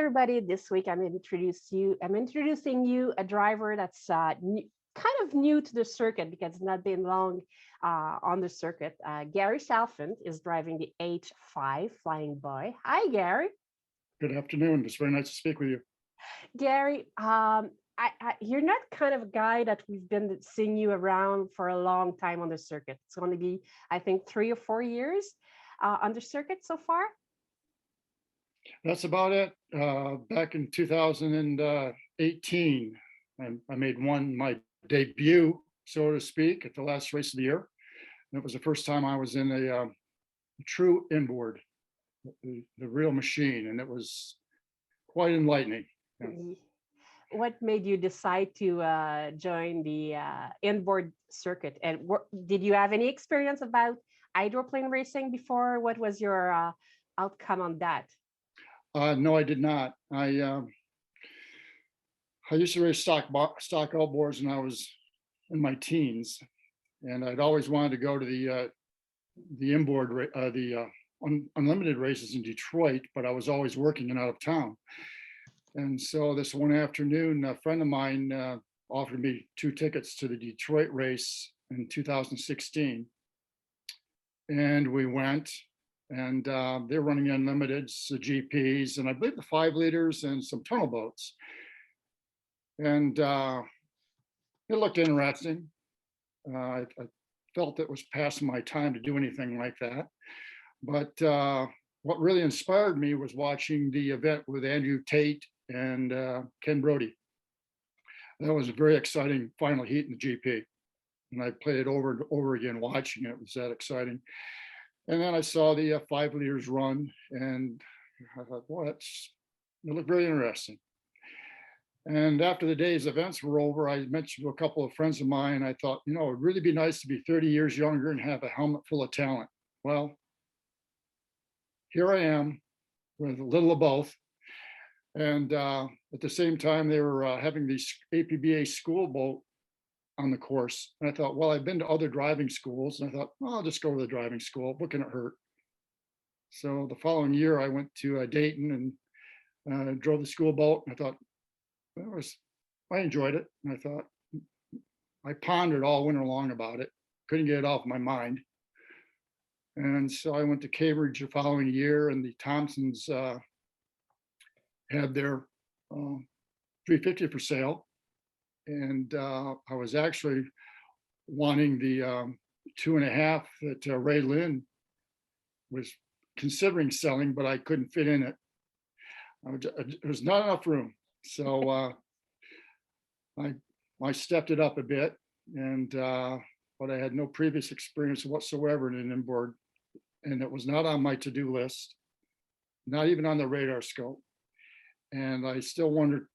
everybody. This week I'm introducing you a driver that's kind of new to the circuit because it's not been long on the circuit. Gary Chalfant is driving the H-5 Flyboy. Hi, Gary. Good afternoon. It's very nice to speak with you. Gary, you're not kind of a guy that we've been seeing you around for a long time on the circuit. It's going to be, I think, 3 or 4 years on the circuit so far. That's about it. Back in 2018, I made my debut, so to speak, at the last race of the year. And it was the first time I was in a true inboard, the real machine, and it was quite enlightening. Yeah. What made you decide to join the inboard circuit? And did you have any experience about hydroplane racing before? What was your outcome on that? No, I did not. I used to race stock outboards when I was in my teens, and I'd always wanted to go to the inboard, unlimited races in Detroit, but I was always working and out of town. And so this one afternoon, a friend of mine offered me 2 tickets to the Detroit race in 2016, and we went. And they're running unlimiteds, the GPs, and I believe the 5 liters and some tunnel boats. And it looked interesting. I felt it was past my time to do anything like that. But what really inspired me was watching the event with Andrew Tate and Ken Brody. That was a very exciting final heat in the GP. And I played it over and over again watching it. It was that exciting. And then I saw the 5 liters run, and I thought, boy, it looked very interesting. And after the day's events were over, I mentioned to a couple of friends of mine, I thought, it'd really be nice to be 30 years younger and have a helmet full of talent. Well, here I am with a little of both. And at the same time, they were having the APBA school boat on the course. And I thought, well, I've been to other driving schools, and I thought, well, I'll just go to the driving school. What can it hurt? So the following year, I went to Dayton and drove the school boat. And I thought, I enjoyed it. And I thought, I pondered all winter long about it. Couldn't get it off my mind. And so I went to Cambridge the following year, and the Thompsons had their 350 for sale. And I was actually wanting the 2.5 that Ray Lynn was considering selling, but I couldn't fit in it. There was not enough room. So I stepped it up a bit, but I had no previous experience whatsoever in an inboard, and it was not on my to-do list, not even on the radar scope. And I still wonder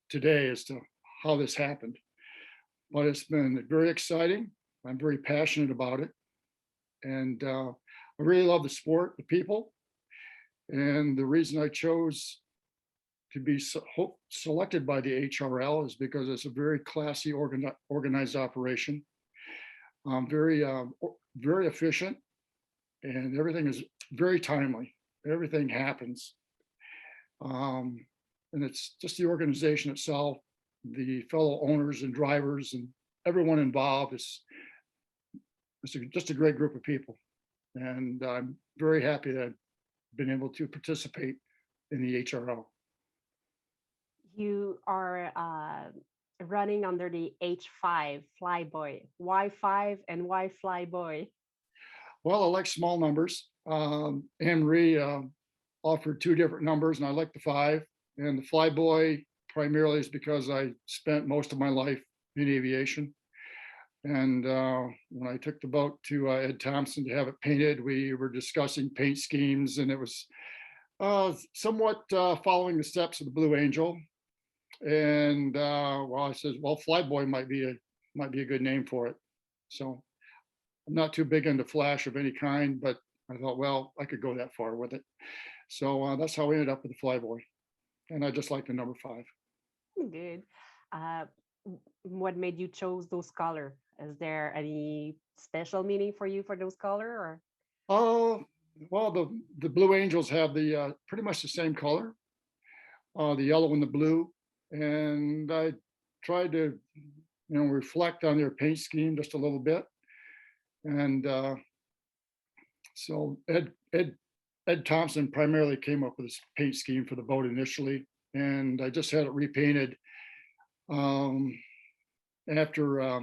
today as to how this happened, but it's been very exciting. I'm very passionate about it, and I really love the sport, the people, and the reason I chose to be selected by the HRL is because it's a very classy, organized operation, very efficient, and everything is very timely. Everything happens, and it's just the organization itself. The fellow owners and drivers and everyone involved is just a great group of people. And I'm very happy that I've been able to participate in the HRL. You are running under the H-5 Flyboy. Why 5 and why Flyboy? Well, I like small numbers. Anne-Marie offered 2 different numbers, and I like the 5. And the Flyboy primarily is because I spent most of my life in aviation. And when I took the boat to Ed Thompson to have it painted, we were discussing paint schemes, and it was somewhat following the steps of the Blue Angel. And I said, well, Flyboy might be a good name for it. So I'm not too big into flash of any kind, but I thought, well, I could go that far with it. So that's how we ended up with the Flyboy. And I just like the number 5. Good. What made you choose those color? Is there any special meaning for you for those color, or? Oh, well, the Blue Angels have the pretty much the same color, the yellow and the blue, and I tried to, reflect on their paint scheme just a little bit. And so Ed Thompson primarily came up with this paint scheme for the boat initially, and I just had it repainted um, after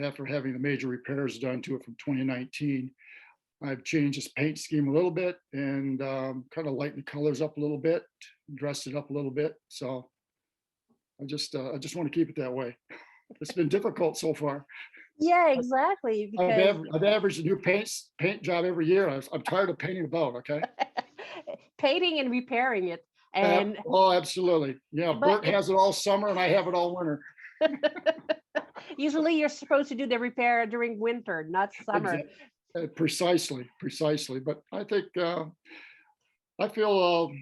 after having the major repairs done to it from 2019. I've changed this paint scheme a little bit and kind of lightened the colors up a little bit, dressed it up a little bit. So I just want to keep it that way. It's been difficult so far. Yeah, exactly. Because I've averaged a new paint job every year. I'm tired of painting the boat. Okay. painting and repairing it, and Oh, absolutely. Yeah, but Bert has it all summer and I have it all winter. usually you're supposed to do the repair during winter, not summer. Precisely. But I think I feel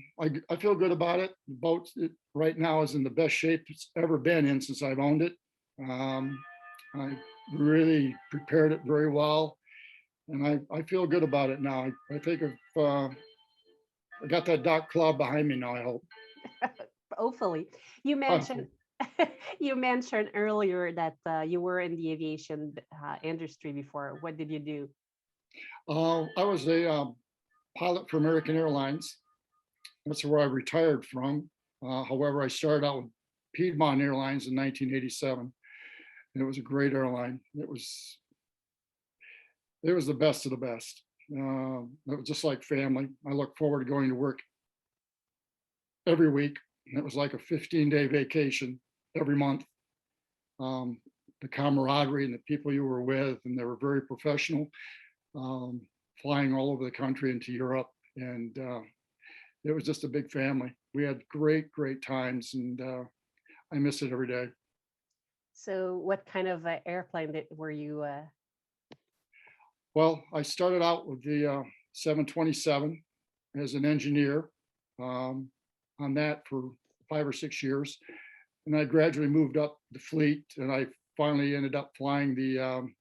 good about it. The boat right now is in the best shape it's ever been in since I've owned it. I really prepared it very well, and I feel good about it now. I think if I got that dark cloud behind me now, I hope. Hopefully, you mentioned you mentioned earlier that you were in the aviation industry before. What did you do? I was a pilot for American Airlines. That's where I retired from. However, I started out with Piedmont Airlines in 1987, and it was a great airline. It was the best of the best. It was just like family. I look forward to going to work every week. And it was like a 15-day vacation every month. The camaraderie and the people you were with, and they were very professional, flying all over the country into Europe. And it was just a big family. We had great times, and I miss it every day. So, what kind of airplane were you? Well, I started out with the 727 as an engineer on that for 5 or 6 years. And I gradually moved up the fleet, and I finally ended up flying the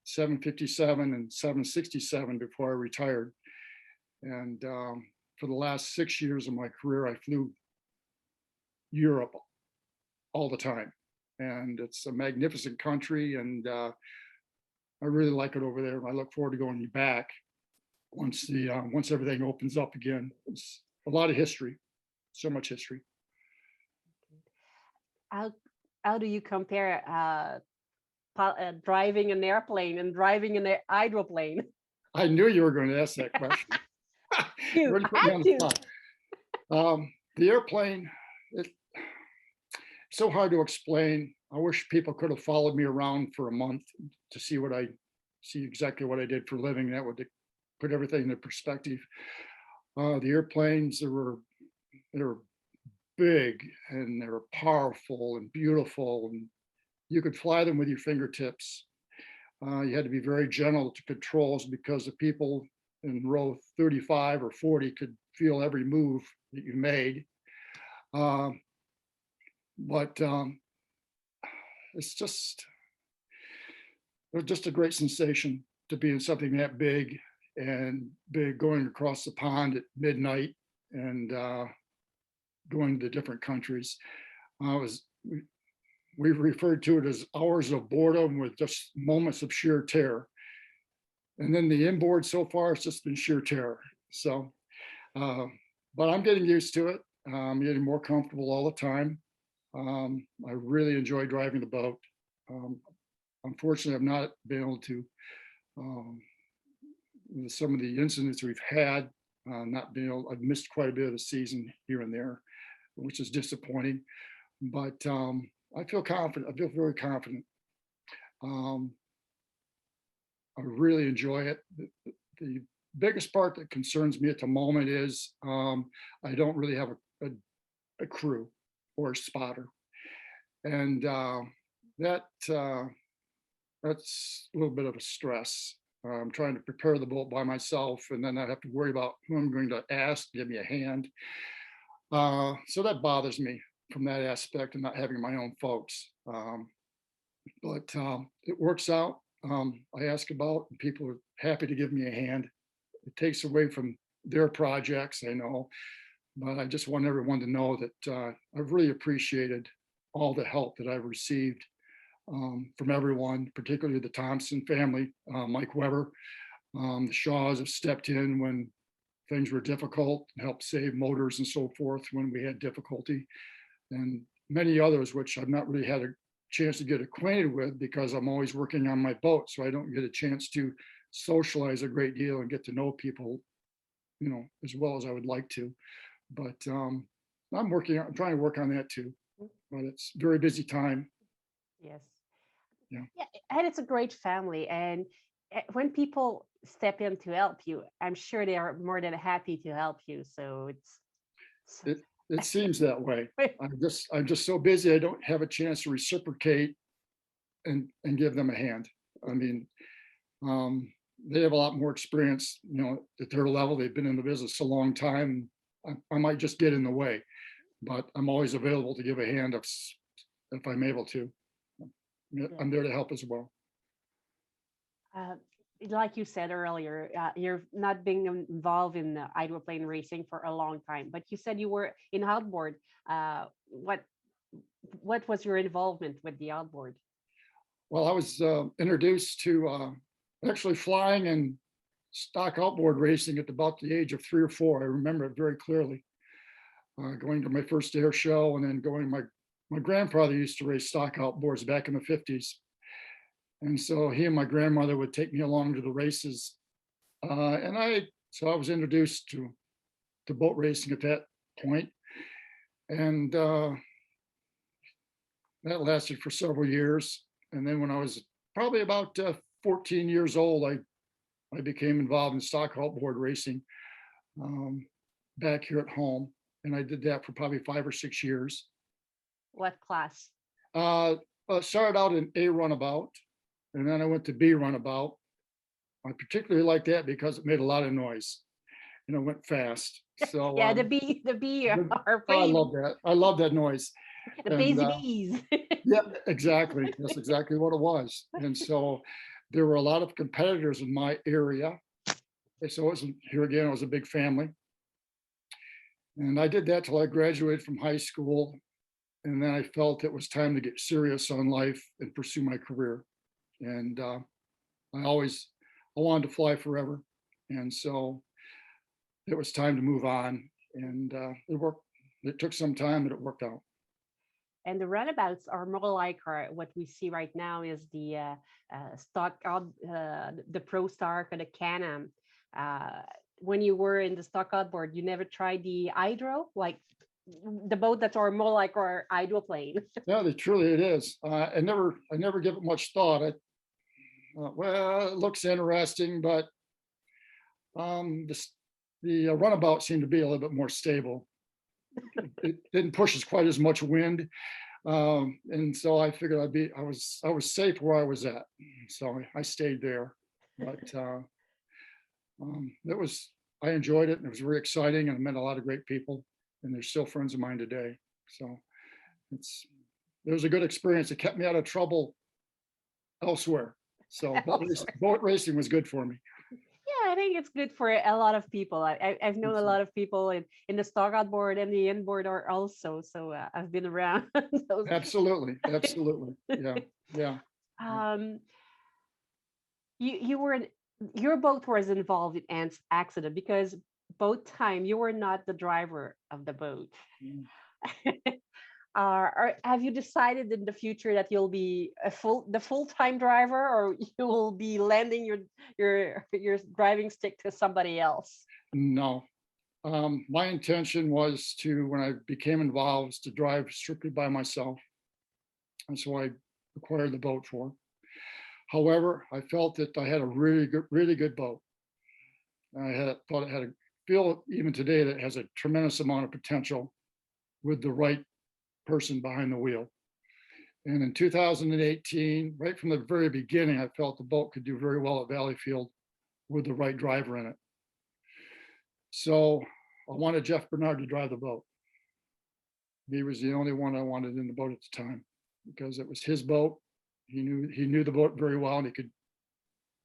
757 and 767 before I retired. And for the last 6 years of my career, I flew Europe all the time. And it's a magnificent country, and I really like it over there. I look forward to going back once everything opens up again. It's a lot of history, so much history. How how do you compare driving an airplane and driving an hydroplane? I knew you were going to ask that question. You You really put me had on the to. spot. The airplane, it's so hard to explain. I wish people could have followed me around for a month to see exactly what I did for a living. That would put everything into perspective. The airplanes, they were big, and they were powerful and beautiful, and you could fly them with your fingertips. You had to be very gentle to controls because the people in row 35 or 40 could feel every move that you made. But it's just it was just a great sensation to be in something that big and big, going across the pond at midnight and going to different countries. We referred to it as hours of boredom with just moments of sheer terror. And then the inboard so far, it's just been sheer terror. So, but I'm getting used to it. I'm getting more comfortable all the time. I really enjoy driving the boat. Unfortunately, I've not been able to, with some of the incidents we've had, I've missed quite a bit of the season here and there, which is disappointing. But I feel confident. I feel very confident. I really enjoy it. The biggest part that concerns me at the moment is I don't really have a crew or a spotter, and that's a little bit of a stress. I'm trying to prepare the boat by myself, and then I have to worry about who I'm going to ask to give me a hand. So that bothers me from that aspect, and not having my own folks. But it works out. I ask about, and people are happy to give me a hand. It takes away from their projects, I know, but I just want everyone to know that I've really appreciated all the help that I've received from everyone, particularly the Thompson family, Mike Weber. The Shaws have stepped in when things were difficult and helped save motors and so forth when we had difficulty, and many others, which I've not really had a chance to get acquainted with because I'm always working on my boat. So I don't get a chance to socialize a great deal and get to know people, as well as I would like to. But I'm trying to work on that too. But it's a very busy time. Yes. Yeah. Yeah, and it's a great family. And when people step in to help you, I'm sure they are more than happy to help you. So It it seems that way. I'm just so busy I don't have a chance to reciprocate and give them a hand. I mean, they have a lot more experience, at their level. They've been in the business a long time. I might just get in the way, but I'm always available to give a hand if I'm able to. Yeah, I'm there to help as well. uh, like you said earlier, you're not being involved in hydroplane racing for a long time, but you said you were in outboard. What was your involvement with the outboard? Well, I was introduced to actually flying and stock outboard racing at about the age of 3 or 4. I remember it very clearly. Going to my first air show and then going. My grandfather used to race stock outboards back in the 50s, and so he and my grandmother would take me along to the races. So I was introduced to boat racing at that point, and that lasted for several years. And then when I was probably about 14 years old, I became involved in stock outboard racing back here at home, and I did that for probably 5 or 6 years. What class? I started out in A runabout, and then I went to B runabout. I particularly liked that because it made a lot of noise and it went fast. So Yeah, the bee are I famous. love that. I love that noise. The And busy bees. yeah, exactly. That's exactly what it was. And so there were a lot of competitors in my area. And so here again, it was a big family. And I did that till I graduated from high school. And then I felt it was time to get serious on life and pursue my career. And I wanted to fly forever. And so it was time to move on. And it worked. It took some time, but it worked out. And the runabouts are more like what we see right now is the stock out, the Pro Star or the Can-Am. When you were in the stock outboard, you never tried the hydro, like the boat that are more like our hydroplane. Yeah, truly it is. I never give it much thought. Well, it looks interesting, but the runabout seemed to be a little bit more stable. It didn't push as quite as much wind, and so I figured I was safe where I was at, so I stayed there. But it was I enjoyed it, and it was very exciting, and I met a lot of great people, and they're still friends of mine today. So it was a good experience. It kept me out of trouble elsewhere. So boat racing was good for me. Yeah, I think it's good for a lot of people. I've known a lot of people in the stock outboard and the inboard are also. So I've been around those. Absolutely, absolutely, yeah, yeah. Um, you were your boat was involved in an accident because both time you were not the driver of the boat. Mm. Or have you decided in the future that you'll be the full-time driver, or you will be lending your driving stick to somebody else? No, my intention was to, when I became involved, was to drive strictly by myself. That's why I acquired the boat for. However, I felt that I had a really good boat. Thought it had a feel even today that it has a tremendous amount of potential with the right person behind the wheel. And in 2018, right from the very beginning, I felt the boat could do very well at Valleyfield with the right driver in it. So I wanted Jeff Bernard to drive the boat. He was the only one I wanted in the boat at the time because it was his boat. He knew the boat very well, and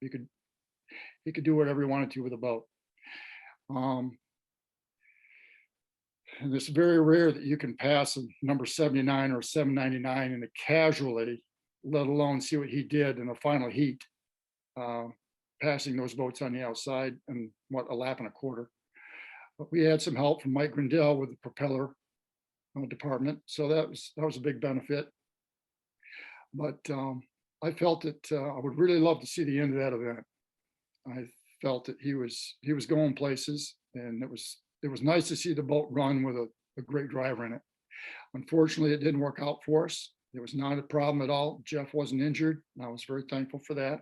he could do whatever he wanted to with the boat. And it's very rare that you can pass a number 79 or 799 in a casualty, let alone see what he did in a final heat, uh, passing those boats on the outside in what, a lap and a quarter. But we had some help from Mike Grindell with the propeller department, so that was a big benefit. But I felt that I would really love to see the end of that event. I felt that he was going places, and it was nice to see the boat run with a great driver in it. Unfortunately, it didn't work out for us. It was not a problem at all. Jeff wasn't injured, and I was very thankful for that.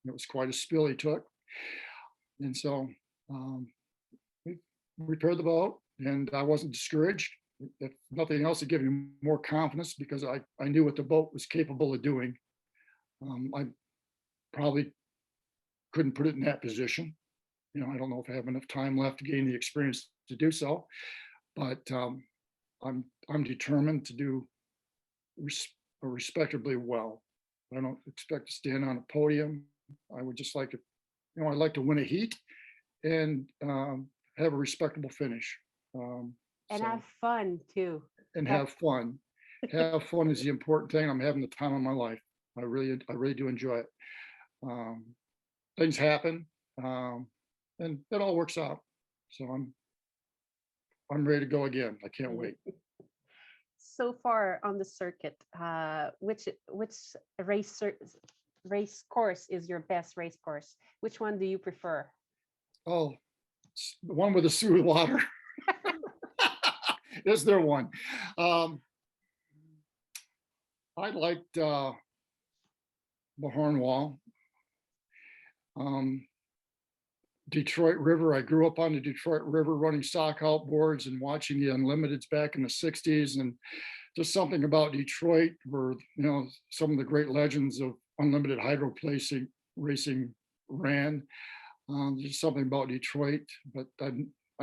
It was quite a spill he took. And so we repaired the boat, and I wasn't discouraged. If nothing else, it gave me more confidence because I knew what the boat was capable of doing. I probably couldn't put it in that position. You know, I don't know if I have enough time left to gain the experience to do so, but I'm determined to do respectably well. I don't expect to stand on a podium. I would just like to, you know, I'd like to win a heat and have a respectable finish. And So, have fun too. and That- have fun. Have fun is the important thing. I'm having the time of my life. I really do enjoy it. Things happen, and it all works out. So I'm ready to go again. I can't wait. So far on the circuit, which race course is your best race course? Which one do you prefer? Oh, the one with the sewer water. Is there one? I liked the Hornwall. Detroit River. I grew up on the Detroit River running stock outboards and watching the Unlimiteds back in the 60s. And just something about Detroit where, you know, some of the great legends of unlimited hydroplane racing ran. There's something about Detroit, but I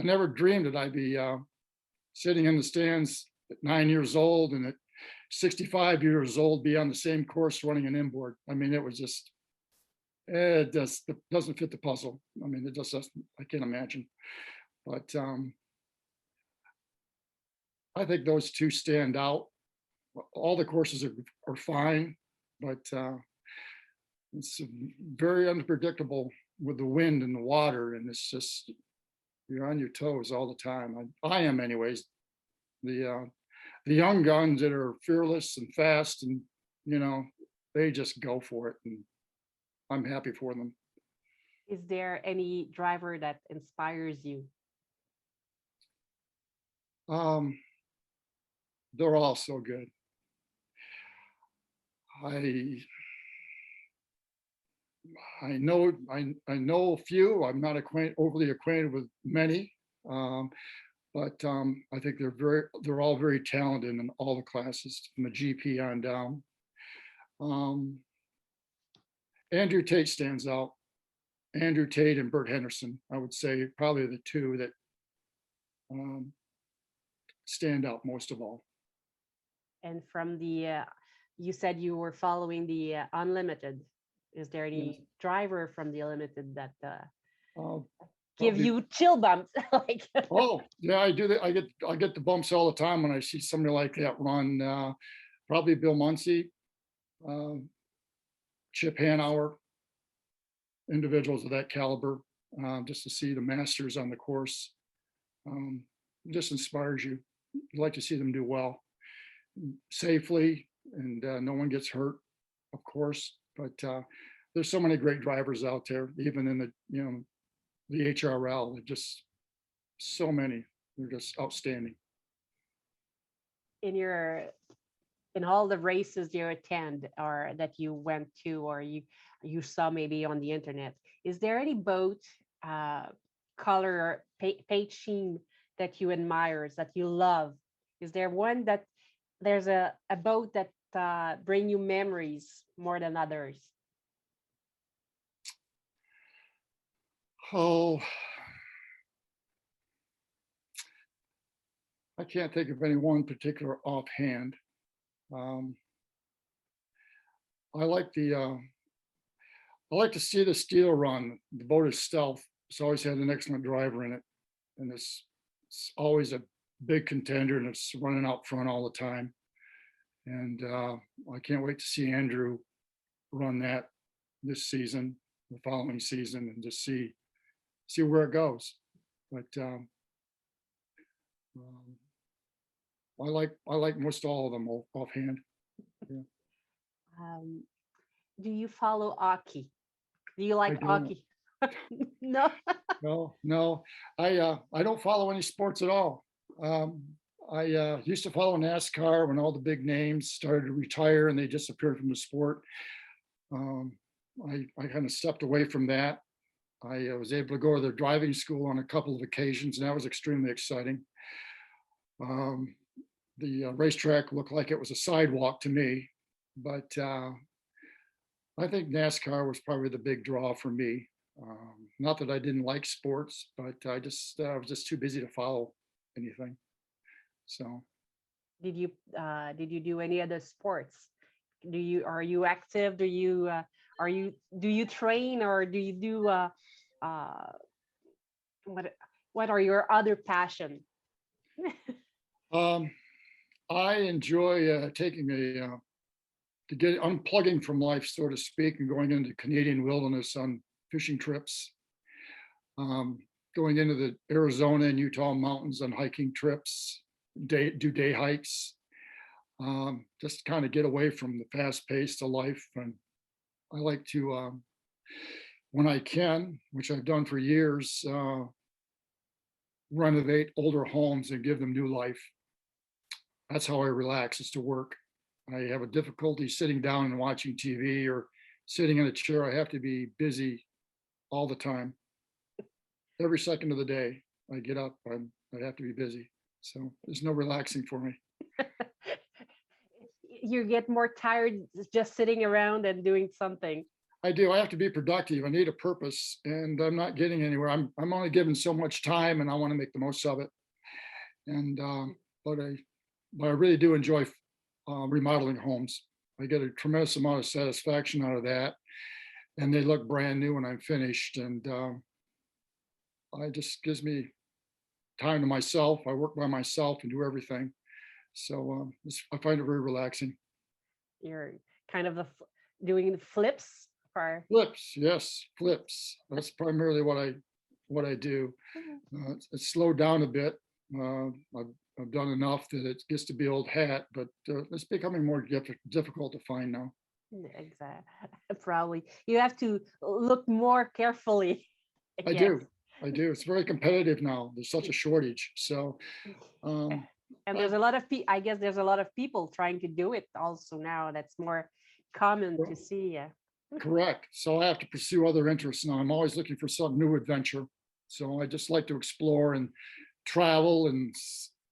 never dreamed that I'd be sitting in the stands at 9 years old and at 65 years old be on the same course running an inboard. I mean, it was just, it just doesn't fit the puzzle. I mean, it just doesn't, I can't imagine. But I think those two stand out. All the courses are fine, but it's very unpredictable with the wind and the water, and it's just, you're on your toes all the time. I am anyways. The young guns that are fearless and fast, and you know, they just go for it, and I'm happy for them. Is there any driver that inspires you? They're all so good. I know a few. I'm not overly acquainted with many, but I think they're all very talented in all the classes from the GP on down. Andrew Tate stands out. Andrew Tate and Bert Henderson, I would say, probably the two that stand out most of all. And from the, you said you were following the Unlimited. Is there any driver from the Unlimited that give you chill bumps? Like, oh yeah, I do that. I get the bumps all the time when I see somebody like that run. Probably Bill Muncie, Chip Hanauer, individuals of that caliber. Just to see the masters on the course, just inspires you. You like to see them do well, safely, and no one gets hurt, of course. But there's so many great drivers out there, even in the, you know, the HRL. Just so many. They're just outstanding. In all the races you attend or that you went to or you saw maybe on the internet, is there any boat, color or paint scheme that you admire, that you love? Is there one that there's a boat that bring you memories more than others? Oh, I can't think of any one particular offhand. I like to see the steel run. The boat is stealth. It's always had an excellent driver in it, and it's always a big contender, and it's running out front all the time. And I can't wait to see Andrew run that this season, the following season, and just see where it goes. But I like most all of them offhand. Yeah. Do you follow hockey? Do you I like don't. hockey? No. No. I don't follow any sports at all. I used to follow NASCAR when all the big names started to retire and they disappeared from the sport. I kind of stepped away from that. I was able to go to their driving school on a couple of occasions, and that was extremely exciting. The racetrack looked like it was a sidewalk to me, but I think NASCAR was probably the big draw for me. Not that I didn't like sports, but I was just too busy to follow anything. So, Did you do any other sports? Are you active? Do you train, or do you do what are your other passion? um, I enjoy taking to get unplugging from life, so to speak, and going into Canadian wilderness on fishing trips. Going into the Arizona and Utah mountains on hiking trips, do day hikes, just kind of get away from the fast pace of life. And I like to, when I can, which I've done for years, renovate older homes and give them new life. That's how I relax, is to work. I have a difficulty sitting down and watching TV or sitting in a chair. I have to be busy all the time. Every second of the day, I get up, I have to be busy. So there's no relaxing for me. You get more tired just sitting around and doing something. I do. I have to be productive. I need a purpose, and I'm not getting anywhere. I'm only given so much time, and I want to make the most of it. And but I really do enjoy remodeling homes. I get a tremendous amount of satisfaction out of that, and they look brand new when I'm finished. And it just gives me time to myself. I work by myself and do everything. So I find it very relaxing. You're kind of doing the flips for Flips, yes, flips. That's primarily what I do. It's slowed down a bit. I've done enough that it gets to be old hat, but it's becoming more difficult to find now. exactly. Probably you have to look more carefully. I Yes. do. I do. It's very competitive now. There's such a shortage. So, And there's a lot of people. I guess there's a lot of people trying to do it also now. That's more common to see. Yeah. correct. So I have to pursue other interests now. I'm always looking for some new adventure. So I just like to explore and travel and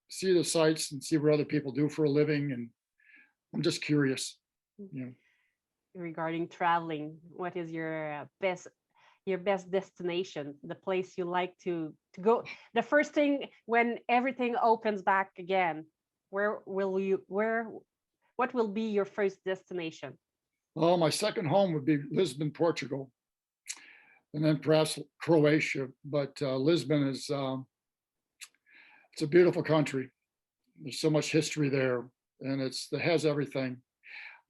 see the sights and see what other people do for a living. And I'm just curious. You know. Regarding traveling, what is your best destination, the place you like to go, the first thing when everything opens back again? What will be your first destination? Well, my second home would be Lisbon, Portugal, and then perhaps Croatia. But Lisbon is it's a beautiful country. There's so much history there, and it has everything: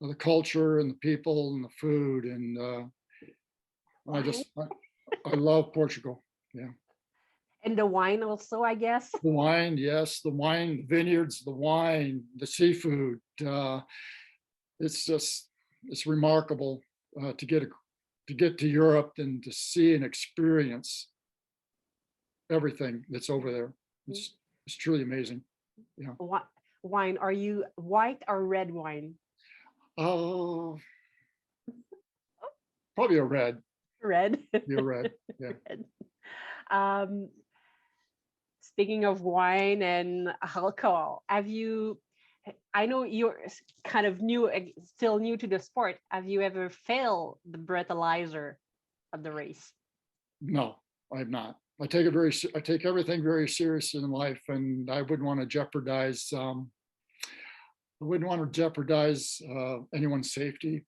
the culture and the people and the food. And I love Portugal. Yeah. And the wine also, I guess. The wine, yes, the wine, the vineyards, the wine, the seafood. It's remarkable to get to Europe and to see and experience everything that's over there. It's truly amazing. Yeah. Wine, are you white or red wine? Oh, probably a red. Red. You're red. Yeah. Red. Um, Speaking of wine and alcohol, I know you're kind of still new to the sport. Have you ever failed the breathalyzer of the race? No, I have not. I take everything very seriously in life, and I wouldn't want to jeopardize. Anyone's safety,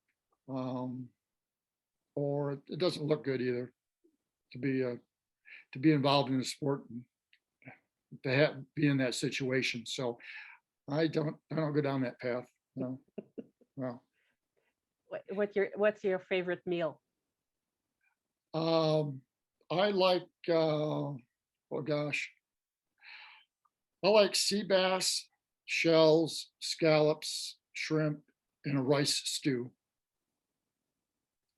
or it doesn't look good either to be involved in the sport. be in that situation. So I don't go down that path. No. Well, What's your favorite meal? I like oh gosh, I like sea bass, shells, scallops, shrimp, and a rice stew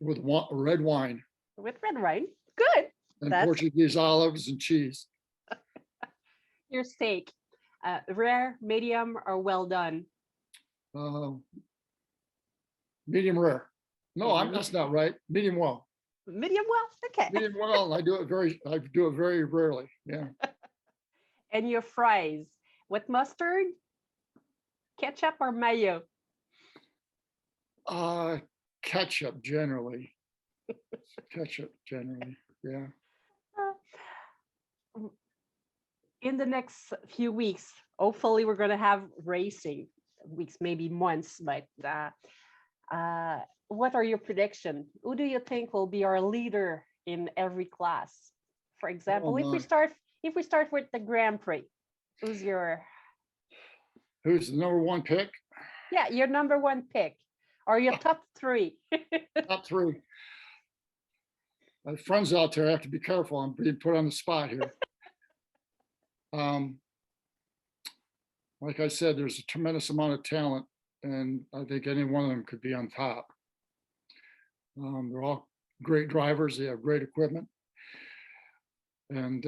with red wine With red wine. Good. and That's Portuguese olives and cheese. your steak. Rare, medium, or well done? Uh, Medium rare. No, Medium. that's not right. Medium well. Medium well. Okay. Medium well. I do it very rarely. Yeah. And your fries. With mustard, ketchup, or mayo? Uh, Ketchup generally. Ketchup generally. Yeah. Uh, In the next few weeks, hopefully we're going to have racing weeks, maybe months, but what are your predictions? Who do you think will be our leader in every class? For Oh example, my. if we start with the Grand Prix, who's Who's the number one pick? your number one pick or your top three? Top three. My friends out there, I have to be careful. I'm being put on the spot here. Like I said, there's a tremendous amount of talent, and I think any one of them could be on top. They're all great drivers. They have great equipment, and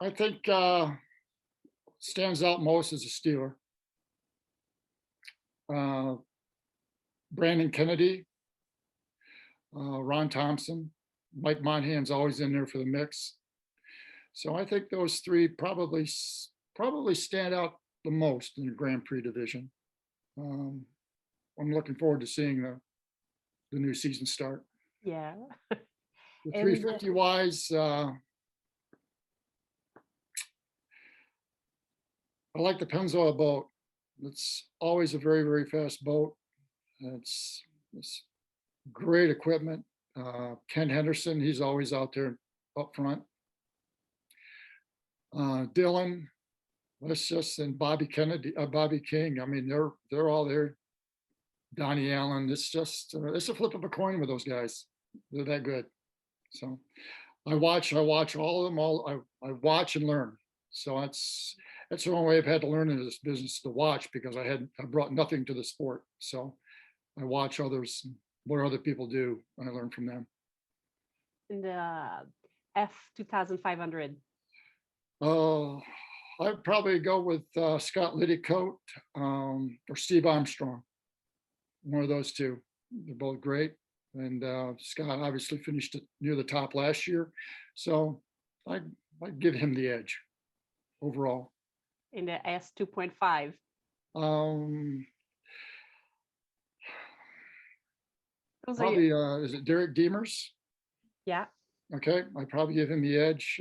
I think stands out most as a Steeler. Brandon Kennedy, Ron Thompson, Mike Monahan's always in there for the mix. So I think those three probably stand out the most in the Grand Prix division. I'm looking forward to seeing the new season start. Yeah. The And 350 wise, I like the Pennzoil boat. It's always a very fast boat. It's great equipment. Ken Henderson, he's always out there up front. Dylan, let's just and Bobby Kennedy, Bobby King. I mean, they're all there. Donnie Allen. It's just it's a flip of a coin with those guys. They're that good. So I watch all of them. I watch and learn. So that's the only way I've had to learn in this business, to watch, because I brought nothing to the sport. So I watch others, what other people do, and I learn from them. in the F 2500. Oh, I'd probably go with Scott Liddycoat or Steve Armstrong. One of those two. They're both great. And Scott obviously finished near the top last year. So I'd give him the edge overall. In the S 2.5. Probably, is it Derek Demers? Yeah. Okay, I'd probably give him the edge.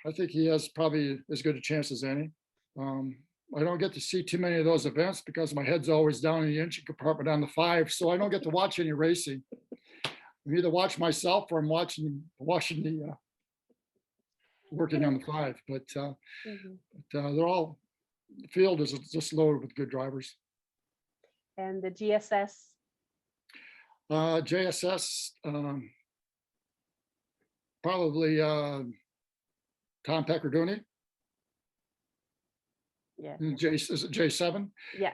I think he has probably as good a chance as any. I don't get to see too many of those events because my head's always down in the engine compartment on the 5, so I don't get to watch any racing. I either watch myself or I'm watching the working on the 5. But they're all, the field is just loaded with good drivers. And the GSS. JSS, probably Tom Peccardoni. Yeah. Is it J7? Yeah.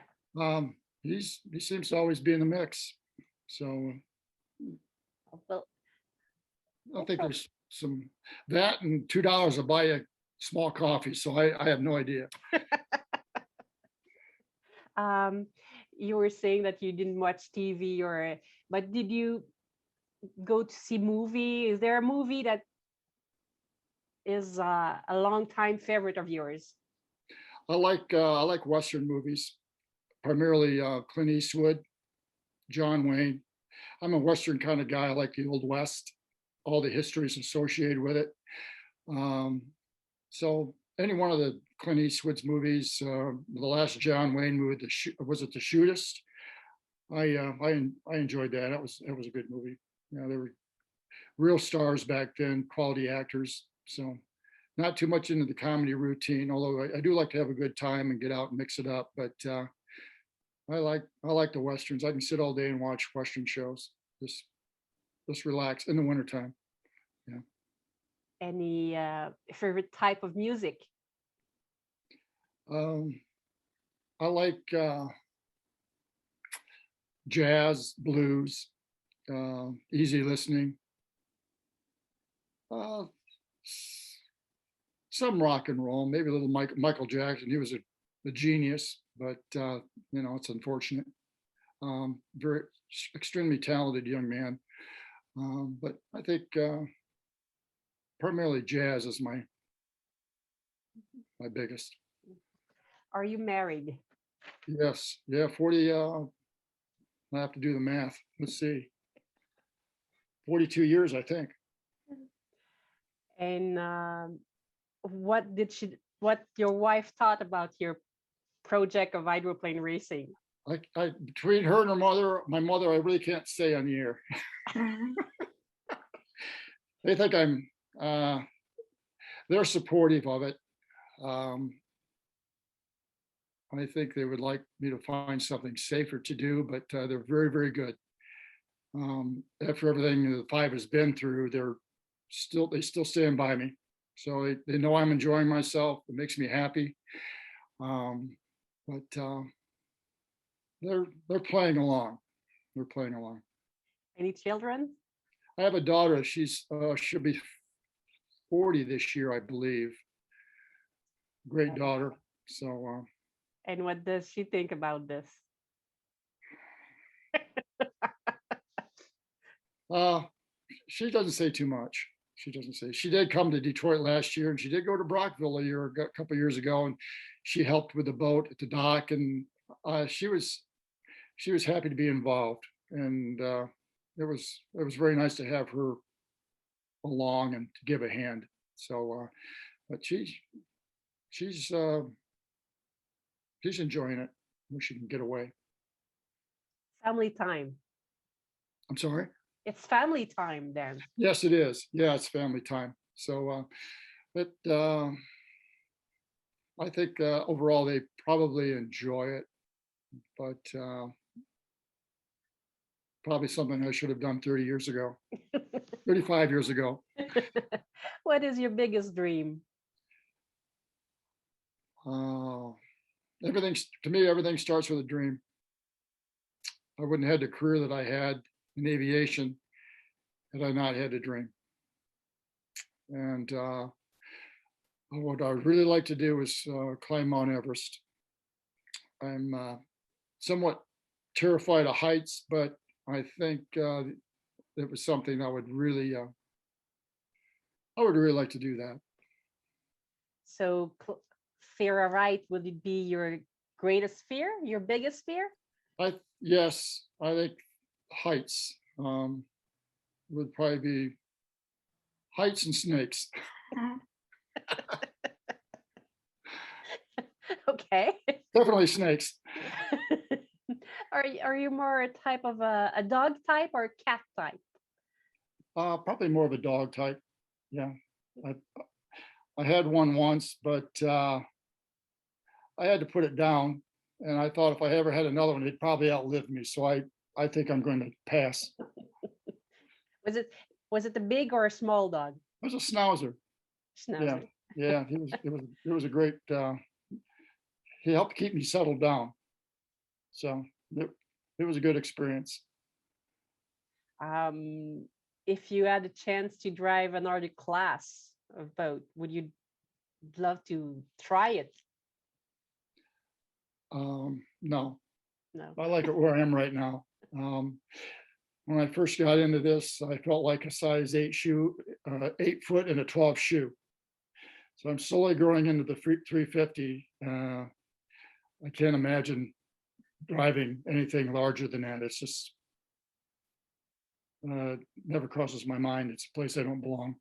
He seems to always be in the mix. So Well, I think there's some that and $2 to buy a small coffee. So I have no idea. You were saying that you didn't watch TV, but did you go to see movie? Is there a movie that is a long-time favorite of yours? I like Western movies, primarily Clint Eastwood, John Wayne. I'm a Western kind of guy. I like the Old West, all the histories associated with it. So any one of the Clint Eastwood's movies, the last John Wayne movie, was it The Shootist? I enjoyed that. It was a good movie. You know, real stars back then, quality actors. So not too much into the comedy routine, although I do like to have a good time and get out and mix it up. But I like the westerns. I can sit all day and watch western shows. Just relax in the wintertime. Yeah. Any favorite type of music? Um, I like jazz, blues, easy listening. Uh, some rock and roll, maybe a little Michael Jackson. He was a genius, but it's unfortunate. Very extremely talented young man. But I think primarily jazz is my biggest. Are you married? Yes, yeah, 40. I have to do the math. Let's see, 42 years, I think. And what your wife thought about your project of hydroplane racing? I between her and my mother, I really can't say on the air. They think I'm. They're supportive of it. I think they would like me to find something safer to do, but they're very, very good. After everything the five has been through, they still stand by me. So they know I'm enjoying myself. It makes me happy. But they're playing along. They're playing along. Any children? I have a daughter. She'll be 40 this year, I believe. Great daughter. So. And what does she think about this? She doesn't say too much. She doesn't say. She did come to Detroit last year, and she did go to Brockville a couple of years ago, and she helped with the boat at the dock, and she was happy to be involved, and it was very nice to have her along and to give a hand. So, but she's enjoying it when she can get away. Family time. I'm sorry. It's family time then. Yes, it is. Yeah, it's family time. So, but I think overall they probably enjoy it, but probably something I should have done 30 years ago, 35 years ago. What is your biggest dream? Everything starts with a dream. I wouldn't have had the career that I had in aviation had I not had a dream. And what I would really like to do is climb Mount Everest. I'm somewhat terrified of heights, but I think it was something I would really like to do that. So fear of height, would it be your greatest fear, your biggest fear? Yes, I think heights would probably be heights and snakes. Okay. Definitely snakes. Are you more a type of a dog type or a cat type? Probably more of a dog type. Yeah, I had one once, but I had to put it down, and I thought if I ever had another one, it'd probably outlive me. So I think I'm going to pass. Was it a big or a small dog? It was a schnauzer. Schnauzer. Yeah. It was a great. He helped keep me settled down. So it was a good experience. If you had a chance to drive an Arctic class of boat, would you love to try it? No. No. I like it where I am right now. When I first got into this, I felt like a size 8 shoe, 8 foot and a 12 shoe. So I'm slowly growing into the 350. I can't imagine driving anything larger than that. It's just never crosses my mind. It's a place I don't belong.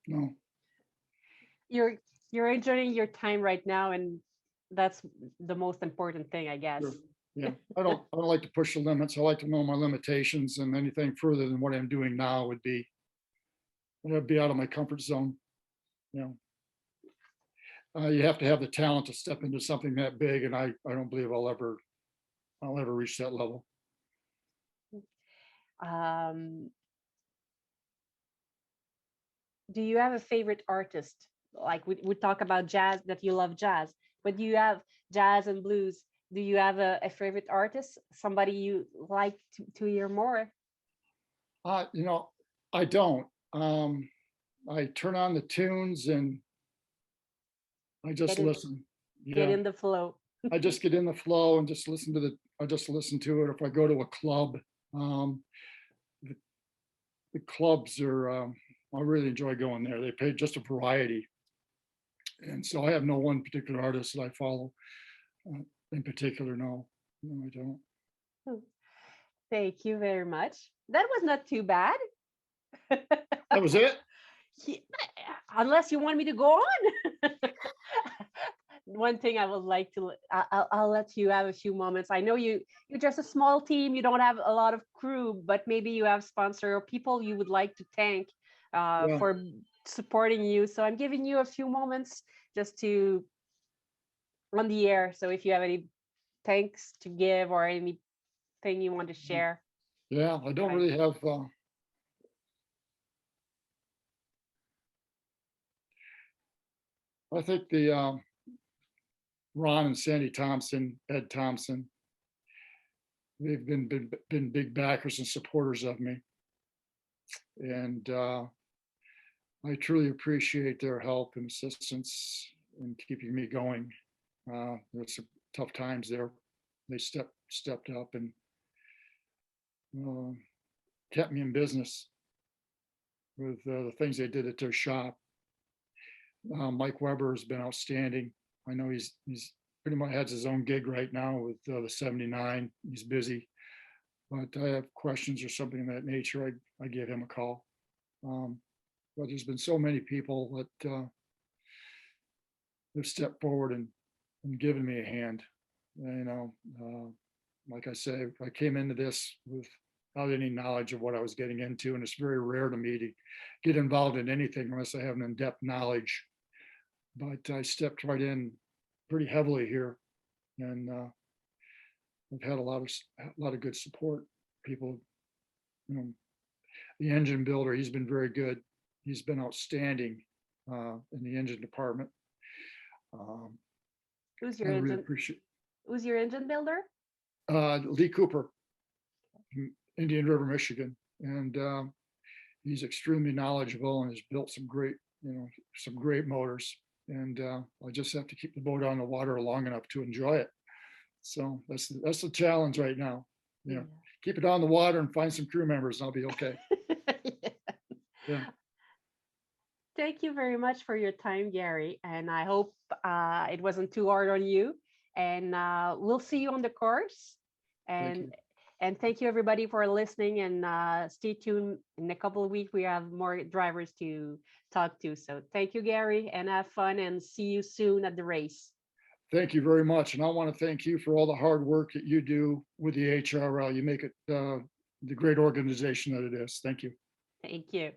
No. You're enjoying your time right now, and that's the most important thing, I guess. Sure. Yeah, I don't like to push the limits. I like to know my limitations, and anything further than what I'm doing now would be out of my comfort zone. You know, you have to have the talent to step into something that big, and I don't believe I'll ever reach that level. Um, do you have a favorite artist? Like we talk about jazz, that you love jazz, but do you have jazz and blues? Do you have a favorite artist, somebody you like to hear more? You know, I don't. I turn on the tunes and I Get just in, listen. get Yeah, in the flow. I just get in the flow and I just listen to it. If I go to a club, um, the, the clubs are, I really enjoy going there. They pay just a variety. And so I have no one particular artist that I follow uh, in particular. No, no, I don't. Thank you very much. That was not too bad. That was it. Yeah, unless you want me to go on. One thing I would like to, I'll let you have a few moments. I know you're just a small team. You don't have a lot of crew, but maybe you have sponsor or people you would like to thank Yeah. for supporting you. So I'm giving you a few moments just to on the air. So if you have any thanks to give or anything you want to share. Yeah. I don't Right. really have, I think the Ron and Sandy Thompson, Ed Thompson, they've been big backers and supporters of me. And I truly appreciate their help and assistance in keeping me going. There's some tough times there. They stepped up and uh, kept me in business with the things they did at their shop. Mike Weber has been outstanding. I know he's pretty much has his own gig right now with the 79. He's busy, but I have questions or something of that nature. I give him a call. But there's been so many people that have stepped forward and given me a hand. You know, like I say, I came into this without any knowledge of what I was getting into, and it's very rare to me to get involved in anything unless I have an in-depth knowledge. But I stepped right in pretty heavily here, and I've had a lot of good support. People, you know, the engine builder, he's been very good. He's been outstanding in the engine department. Um, Who's I your really engine? appreciate Who's your engine builder? Lee Cooper from Indian River, Michigan, and he's extremely knowledgeable and has built some great motors. And I just have to keep the boat on the water long enough to enjoy it. So that's the challenge right now. You know, keep it on the water and find some crew members, and I'll be okay. Yeah. Thank you very much for your time, Gary. And I hope it wasn't too hard on you. And we'll see you on the course. Thank And you. and thank you everybody for listening. And stay tuned. In a couple of weeks, we have more drivers to talk to. So thank you, Gary, and have fun. And see you soon at the race. Thank you very much. And I want to thank you for all the hard work that you do with the HRL. You make it the great organization that it is. Thank you. Thank you.